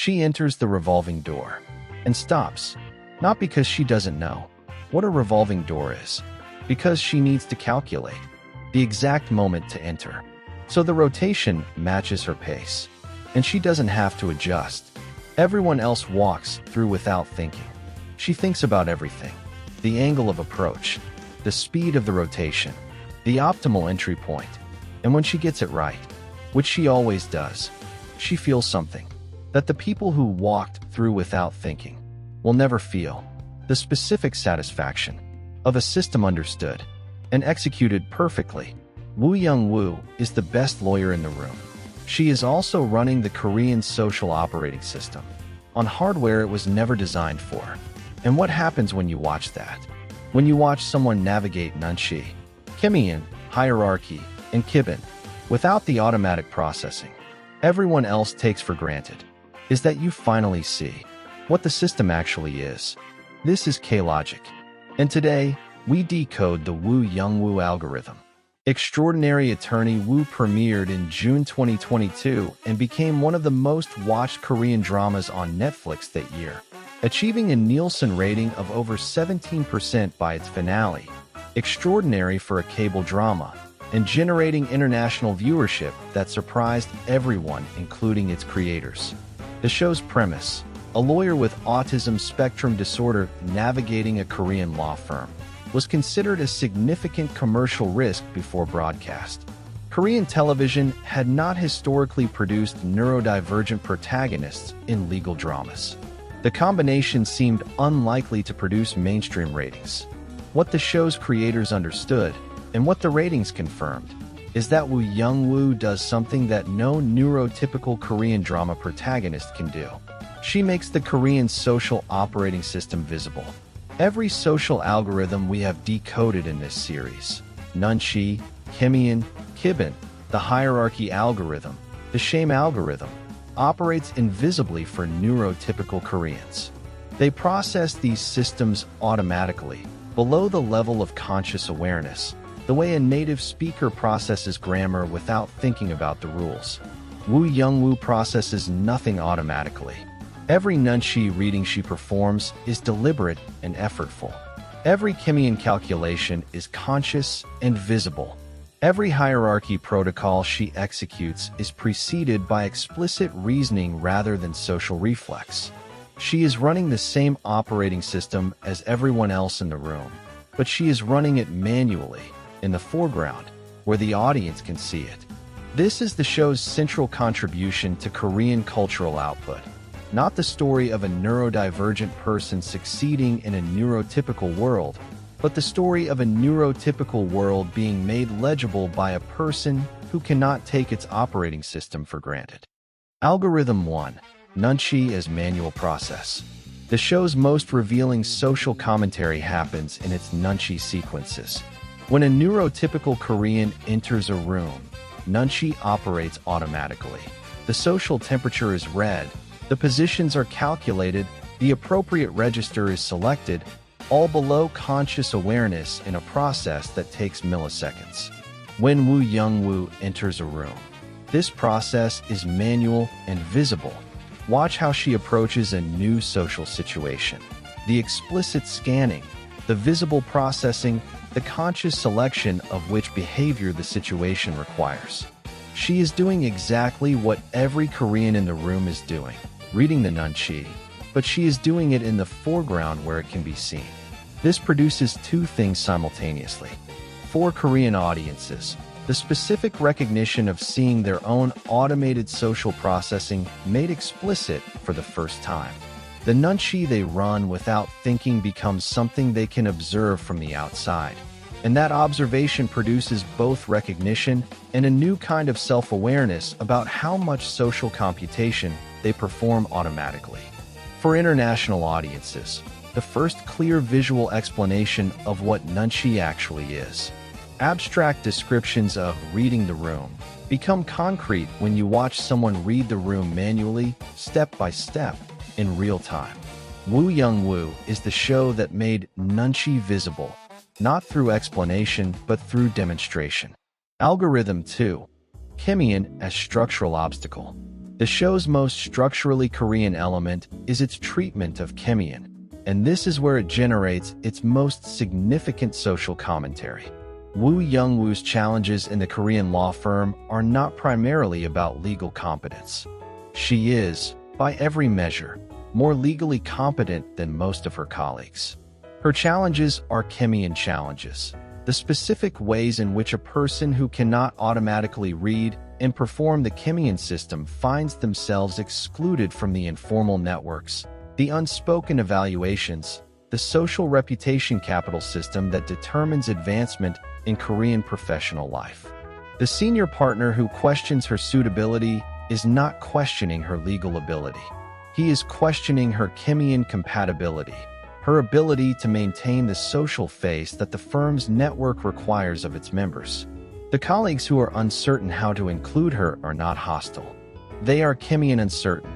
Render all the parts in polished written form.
She enters the revolving door and stops, not because she doesn't know what a revolving door is, because she needs to calculate the exact moment to enter. So the rotation matches her pace, and she doesn't have to adjust. Everyone else walks through without thinking. She thinks about everything: the angle of approach, the speed of the rotation, the optimal entry point. And when she gets it right, which she always does, she feels something that the people who walked through without thinking will never feel: the specific satisfaction of a system understood and executed perfectly. Woo Young-woo is the best lawyer in the room. She is also running the Korean social operating system on hardware it was never designed for. And what happens when you watch that? When you watch someone navigate Nunchi, Chemyeon, hierarchy, and Kibin without the automatic processing everyone else takes for granted, is that you finally see what the system actually is. This is K-Logic, and today we decode the Woo Young-woo algorithm. Extraordinary Attorney Woo premiered in June 2022 and became one of the most watched Korean dramas on Netflix that year, achieving a Nielsen rating of over 17% by its finale, extraordinary for a cable drama, and generating international viewership that surprised everyone, including its creators. The show's premise: a lawyer with autism spectrum disorder navigating a Korean law firm, was considered a significant commercial risk before broadcast. Korean television had not historically produced neurodivergent protagonists in legal dramas. The combination seemed unlikely to produce mainstream ratings. What the show's creators understood, and what the ratings confirmed, is that Woo Young-woo does something that no neurotypical Korean drama protagonist can do. She makes the Korean social operating system visible. Every social algorithm we have decoded in this series: Nunchi, Chemyeon, Kibin, the hierarchy algorithm, the shame algorithm, operates invisibly for neurotypical Koreans. They process these systems automatically, below the level of conscious awareness, the way a native speaker processes grammar without thinking about the rules. Woo Young-woo processes nothing automatically. Every Nunchi reading she performs is deliberate and effortful. Every Chemyeon calculation is conscious and visible. Every hierarchy protocol she executes is preceded by explicit reasoning rather than social reflex. She is running the same operating system as everyone else in the room, but she is running it manually, in the foreground, where the audience can see it. This is the show's central contribution to Korean cultural output. Not the story of a neurodivergent person succeeding in a neurotypical world, but the story of a neurotypical world being made legible by a person who cannot take its operating system for granted. Algorithm 1: Nunchi as manual process. The show's most revealing social commentary happens in its Nunchi sequences. When a neurotypical Korean enters a room, Nunchi operates automatically. The social temperature is read, the positions are calculated, the appropriate register is selected, all below conscious awareness in a process that takes milliseconds. When Woo Young-woo enters a room, this process is manual and visible. Watch how she approaches a new social situation. The explicit scanning, the visible processing, the conscious selection of which behavior the situation requires. She is doing exactly what every Korean in the room is doing, reading the Nunchi, but she is doing it in the foreground where it can be seen. This produces two things simultaneously. For Korean audiences, the specific recognition of seeing their own automated social processing made explicit for the first time. The Nunchi they run without thinking becomes something they can observe from the outside, and that observation produces both recognition and a new kind of self-awareness about how much social computation they perform automatically. For international audiences, the first clear visual explanation of what Nunchi actually is. Abstract descriptions of reading the room become concrete when you watch someone read the room manually, step by step, in real time. Woo Young-woo is the show that made Nunchi visible, not through explanation but through demonstration. Algorithm 2: Chemyeon as structural obstacle. The show's most structurally Korean element is its treatment of Chemyeon, and this is where it generates its most significant social commentary. Woo Young-woo's challenges in the Korean law firm are not primarily about legal competence. She is, by every measure, more legally competent than most of her colleagues. Her challenges are Chemyeon challenges, the specific ways in which a person who cannot automatically read and perform the Chemyeon system finds themselves excluded from the informal networks, the unspoken evaluations, the social reputation capital system that determines advancement in Korean professional life. The senior partner who questions her suitability is not questioning her legal ability. He is questioning her Chemyeon compatibility, her ability to maintain the social face that the firm's network requires of its members. The colleagues who are uncertain how to include her are not hostile. They are Chemyeon uncertain,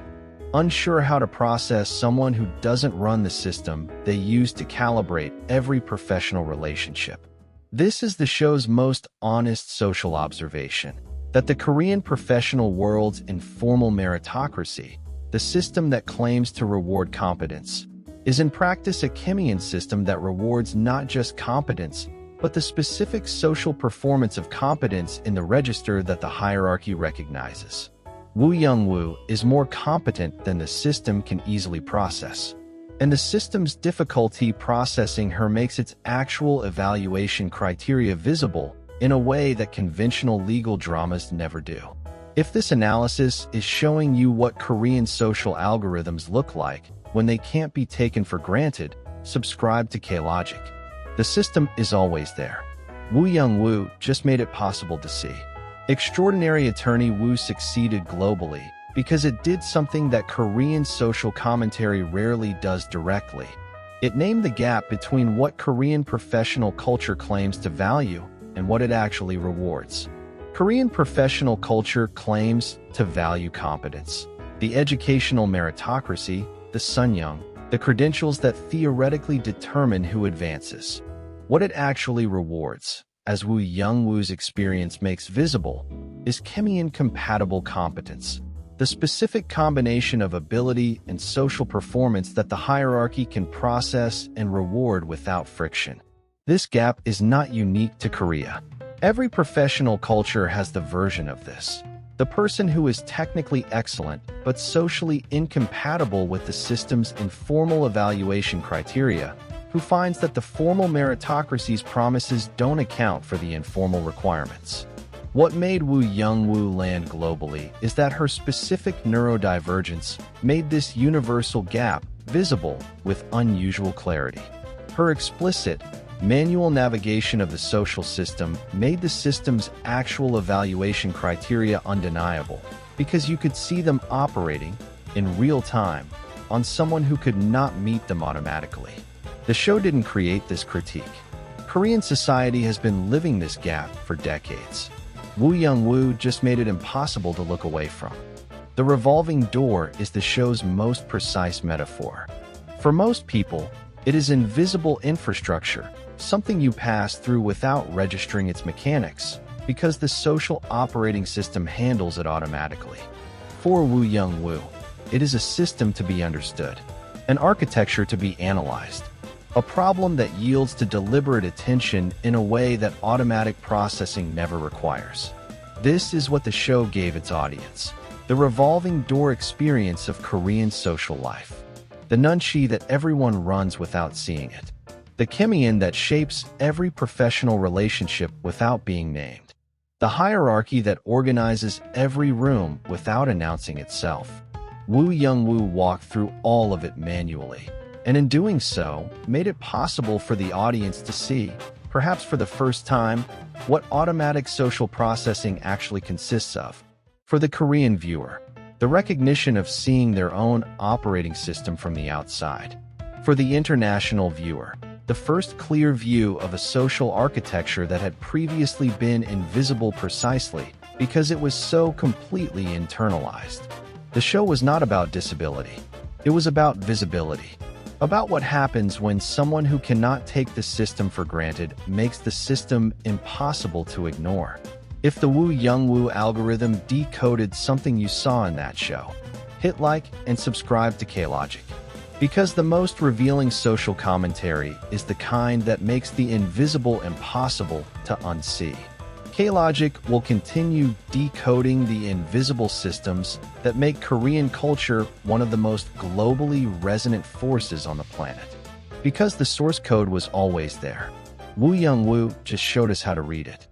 unsure how to process someone who doesn't run the system they use to calibrate every professional relationship. This is the show's most honest social observation, that the Korean professional world's informal meritocracy, the system that claims to reward competence, is in practice a Chemyeon system that rewards not just competence, but the specific social performance of competence in the register that the hierarchy recognizes. Woo Young-woo is more competent than the system can easily process, and the system's difficulty processing her makes its actual evaluation criteria visible in a way that conventional legal dramas never do. If this analysis is showing you what Korean social algorithms look like when they can't be taken for granted, subscribe to K-Logic. The system is always there. Woo Young-woo just made it possible to see. Extraordinary Attorney Woo succeeded globally because it did something that Korean social commentary rarely does directly. It named the gap between what Korean professional culture claims to value and what it actually rewards. Korean professional culture claims to value competence, the educational meritocracy, the sunyoung, the credentials that theoretically determine who advances. What it actually rewards, as Woo Young-woo's experience makes visible, is Chemyeon-compatible competence, the specific combination of ability and social performance that the hierarchy can process and reward without friction. This gap is not unique to Korea. Every professional culture has the version of this. The person who is technically excellent but socially incompatible with the system's informal evaluation criteria, who finds that the formal meritocracy's promises don't account for the informal requirements. What made Woo Young-woo land globally is that her specific neurodivergence made this universal gap visible with unusual clarity. Her explicit, manual navigation of the social system made the system's actual evaluation criteria undeniable, because you could see them operating, in real time, on someone who could not meet them automatically. The show didn't create this critique. Korean society has been living this gap for decades. Woo Young-woo just made it impossible to look away from. The revolving door is the show's most precise metaphor. For most people, it is invisible infrastructure, something you pass through without registering its mechanics, because the social operating system handles it automatically. For Woo Young-woo, it is a system to be understood, an architecture to be analyzed, a problem that yields to deliberate attention in a way that automatic processing never requires. This is what the show gave its audience, the revolving door experience of Korean social life, the Nunchi that everyone runs without seeing it, the Chemyeon that shapes every professional relationship without being named, the hierarchy that organizes every room without announcing itself. Woo Young-woo walked through all of it manually, and in doing so, made it possible for the audience to see, perhaps for the first time, what automatic social processing actually consists of. For the Korean viewer, the recognition of seeing their own operating system from the outside. For the international viewer, the first clear view of a social architecture that had previously been invisible precisely because it was so completely internalized. The show was not about disability. It was about visibility. About what happens when someone who cannot take the system for granted makes the system impossible to ignore. If the Woo Young Woo algorithm decoded something you saw in that show, hit like and subscribe to K-Logic. Because the most revealing social commentary is the kind that makes the invisible impossible to unsee. K-Logic will continue decoding the invisible systems that make Korean culture one of the most globally resonant forces on the planet. Because the source code was always there, Woo Young Woo just showed us how to read it.